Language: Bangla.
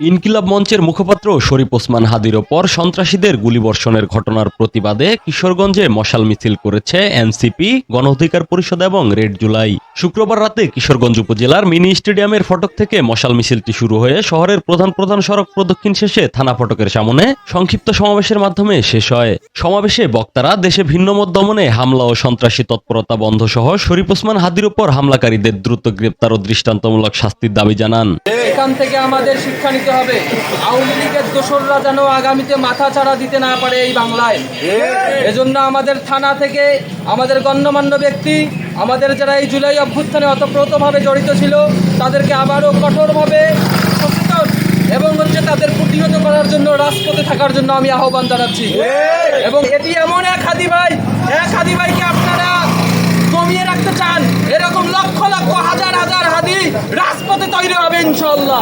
ইনকিলাব মঞ্চের মুখপাত্র শরীফ ওসমান হাদির ওপর সন্ত্রাসীদের গুলিবর্ষণের ঘটনার প্রতিবাদে কিশোরগঞ্জে মশাল মিছিল করেছে এনসিপি, গণ অধিকার পরিষদ এবং রেড জুলাই। শুক্রবার রাতে কিশোরগঞ্জ উপজেলার মিনি স্টেডিয়ামের ফটক থেকে মশাল মিছিলটি শুরু হয়ে শহরের প্রধান সড়ক প্রদক্ষিণ শেষে থানা ফটকের সামনে সংক্ষিপ্ত সমাবেশের মাধ্যমে শেষ হয়। সমাবেশে বক্তারা দেশে ভিন্নমত দমনে হামলা ও সন্ত্রাসী তৎপরতা বন্ধ সহ শরীফ ওসমান হাদির ওপর হামলাকারীদের দ্রুত গ্রেপ্তার ও দৃষ্টান্তমূলক শাস্তির দাবি জানান। এখান থেকে আমাদের শিক্ষা নিতে হবে, আওয়ামী লীগের দোসররা যেন আগামীতে মাথা ছাড়া দিতে না পারে এই বাংলায়। এজন্য আমাদের থানা থেকে আমাদের গণ্যমান্য ব্যক্তি, আমাদের যারা এই জুলাই অভ্যুত্থানে ওতপ্রোতভাবে জড়িত ছিল, তাদেরকে আবারও কঠোরভাবে সচেতন এবং তাদের প্রতিহত করার জন্য রাজপথে থাকার জন্য আমি আহ্বান জানাচ্ছি। এবং এটি এমন এক হাদি ভাইকে আপনারা কমিয়ে রাখতে চান, এরকম লক্ষ লক্ষ হাজার হাজার হাদি রাজপথে তৈরি হবে ইনশাআল্লাহ।